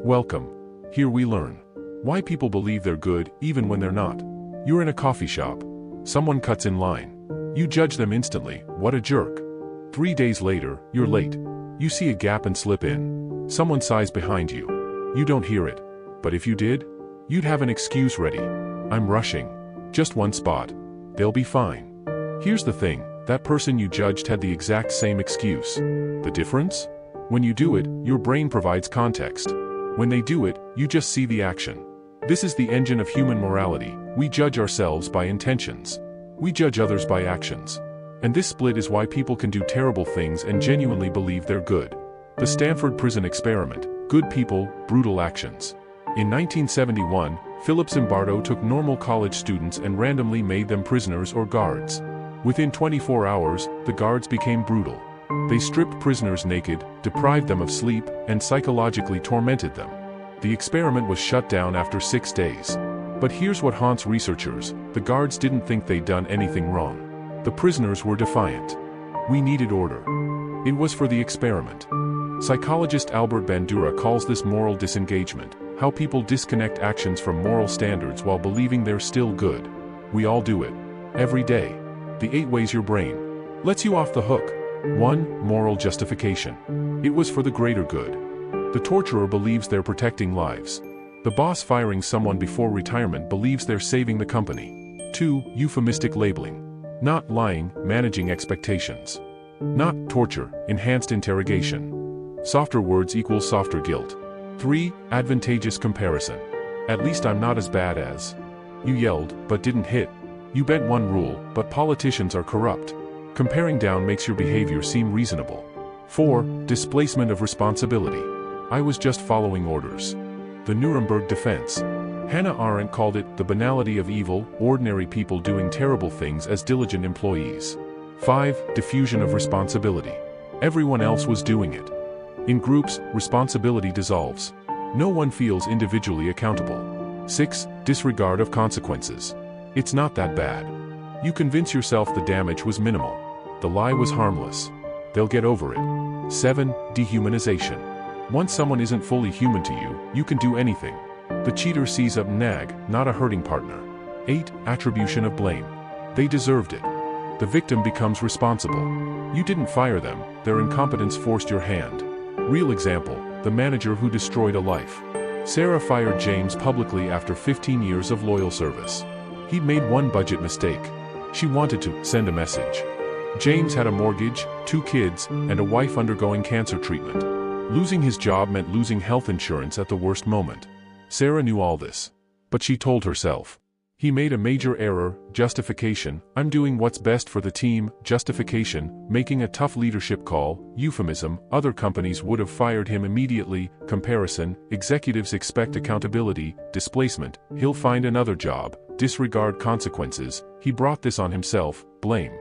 Welcome. Here we learn why people believe they're good even when they're not. You're in a coffee shop. Someone cuts in line. You judge them instantly. What a jerk. 3 days later, you're late. You see a gap and slip in. Someone sighs behind you. You don't hear it. But if you did, you'd have an excuse ready. I'm rushing. Just one spot. They'll be fine. Here's the thing, that person you judged had the exact same excuse. The difference? When you do it, your brain provides context. When they do it, you just see the action. This is the engine of human morality. We judge ourselves by intentions. We judge others by actions. And this split is why people can do terrible things and genuinely believe they're good. The Stanford Prison Experiment. Good people, brutal actions. In 1971, Philip Zimbardo took normal college students and randomly made them prisoners or guards. Within 24 hours, the guards became brutal. They stripped prisoners naked, deprived them of sleep, and psychologically tormented them. The experiment was shut down after 6 days. But here's what haunts researchers: the guards didn't think they'd done anything wrong. The prisoners were defiant. We needed order. It was for the experiment. Psychologist Albert Bandura calls this moral disengagement, how people disconnect actions from moral standards while believing they're still good. We all do it. Every day. The 8 ways your brain lets you off the hook. 1. Moral justification. It was for the greater good. The torturer believes they're protecting lives. The boss firing someone before retirement believes they're saving the company. 2. Euphemistic labeling. Not lying, managing expectations. Not torture, enhanced interrogation. Softer words equals softer guilt. 3. Advantageous comparison. At least I'm not as bad as. You yelled, but didn't hit. You bent one rule, but politicians are corrupt. Comparing down makes your behavior seem reasonable. 4. Displacement of responsibility. I was just following orders. The Nuremberg defense. Hannah Arendt called it the banality of evil, ordinary people doing terrible things as diligent employees. 5. Diffusion of responsibility. Everyone else was doing it. In groups, responsibility dissolves. No one feels individually accountable. 6. Disregard of consequences. It's not that bad. You convince yourself the damage was minimal. The lie was harmless. They'll get over it. 7. Dehumanization. Once someone isn't fully human to you, you can do anything. The cheater sees a nag, not a hurting partner. 8. Attribution of blame. They deserved it. The victim becomes responsible. You didn't fire them, their incompetence forced your hand. Real example, the manager who destroyed a life. Sarah fired James publicly after 15 years of loyal service. He'd made one budget mistake. She wanted to send a message. James had a mortgage, 2 kids, and a wife undergoing cancer treatment. Losing his job meant losing health insurance at the worst moment. Sarah knew all this. But she told herself. He made a major error. Justification, I'm doing what's best for the team. Justification, making a tough leadership call. Euphemism, other companies would have fired him immediately. Comparison, executives expect accountability. Displacement, he'll find another job. Disregard consequences, he brought this on himself. Blame.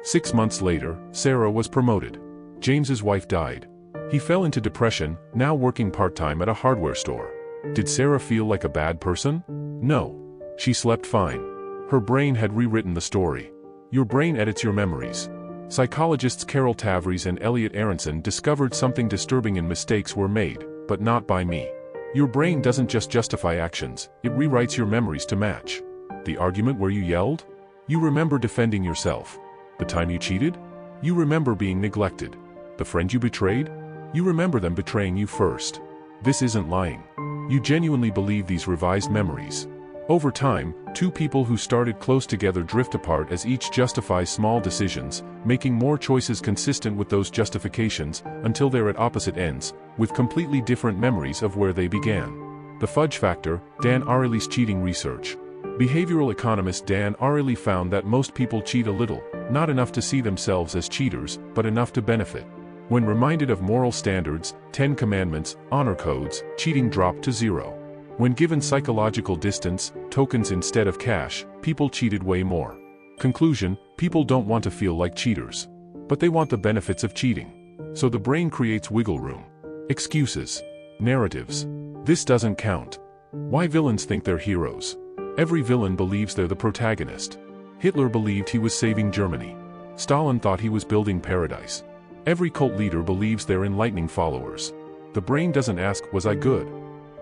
6 months later, Sarah was promoted. James's wife died. He fell into depression, now working part-time at a hardware store. Did Sarah feel like a bad person? No. She slept fine. Her brain had rewritten the story. Your brain edits your memories. Psychologists Carol Tavris and Elliot Aronson discovered something disturbing in mistakes were made, but not by me. Your brain doesn't just justify actions, it rewrites your memories to match. The argument where you yelled? You remember defending yourself. The time you cheated? You remember being neglected. The friend you betrayed? You remember them betraying you first. This isn't lying. You genuinely believe these revised memories. Over time, 2 people who started close together drift apart as each justifies small decisions, making more choices consistent with those justifications, until they're at opposite ends, with completely different memories of where they began. The fudge factor, Dan Ariely's cheating research. Behavioral economist Dan Ariely found that most people cheat a little, not enough to see themselves as cheaters, but enough to benefit. When reminded of moral standards, 10 commandments, honor codes, cheating dropped to 0. When given psychological distance, tokens instead of cash, people cheated way more. Conclusion, people don't want to feel like cheaters. But they want the benefits of cheating. So the brain creates wiggle room. Excuses. Narratives. This doesn't count. Why villains think they're heroes. Every villain believes they're the protagonist. Hitler believed he was saving Germany. Stalin thought he was building paradise. Every cult leader believes they're enlightening followers. The brain doesn't ask, was I good?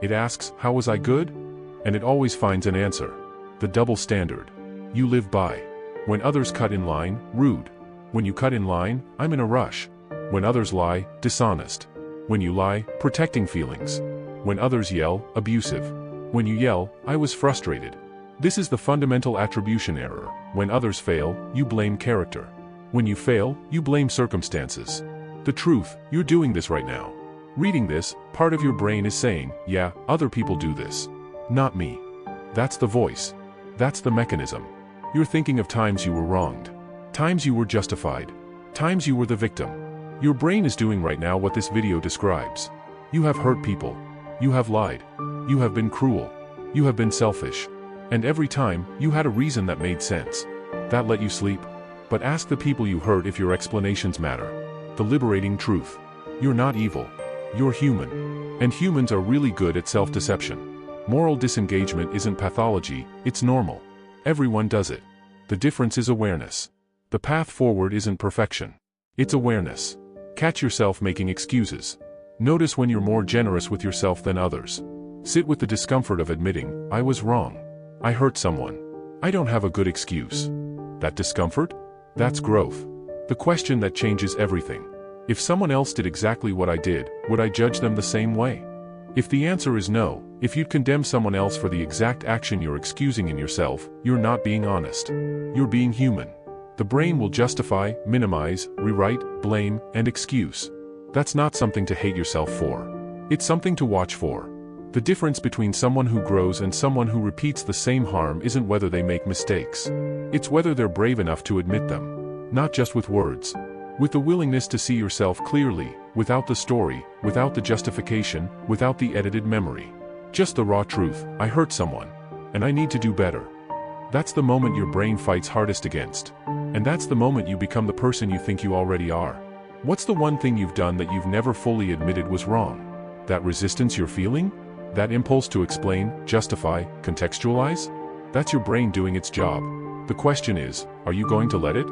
It asks, how was I good? And it always finds an answer. The double standard. You live by. When others cut in line, rude. When you cut in line, I'm in a rush. When others lie, dishonest. When you lie, protecting feelings. When others yell, abusive. When you yell, I was frustrated. This is the fundamental attribution error. When others fail, you blame character. When you fail, you blame circumstances. The truth, you're doing this right now. Reading this, part of your brain is saying, yeah, other people do this. Not me. That's the voice. That's the mechanism. You're thinking of times you were wronged. Times you were justified. Times you were the victim. Your brain is doing right now what this video describes. You have hurt people. You have lied. You have been cruel. You have been selfish. And every time, you had a reason that made sense. That let you sleep. But ask the people you hurt if your explanations matter. The liberating truth. You're not evil. You're human. And humans are really good at self-deception. Moral disengagement isn't pathology, it's normal. Everyone does it. The difference is awareness. The path forward isn't perfection. It's awareness. Catch yourself making excuses. Notice when you're more generous with yourself than others. Sit with the discomfort of admitting, I was wrong. I hurt someone. I don't have a good excuse. That discomfort? That's growth. The question that changes everything. If someone else did exactly what I did, would I judge them the same way? If the answer is no, if you'd condemn someone else for the exact action you're excusing in yourself, you're not being honest. You're being human. The brain will justify, minimize, rewrite, blame, and excuse. That's not something to hate yourself for. It's something to watch for. The difference between someone who grows and someone who repeats the same harm isn't whether they make mistakes. It's whether they're brave enough to admit them. Not just with words. With the willingness to see yourself clearly, without the story, without the justification, without the edited memory. Just the raw truth, I hurt someone. And I need to do better. That's the moment your brain fights hardest against. And that's the moment you become the person you think you already are. What's the one thing you've done that you've never fully admitted was wrong? That resistance you're feeling? That impulse to explain, justify, contextualize? That's your brain doing its job. The question is, are you going to let it?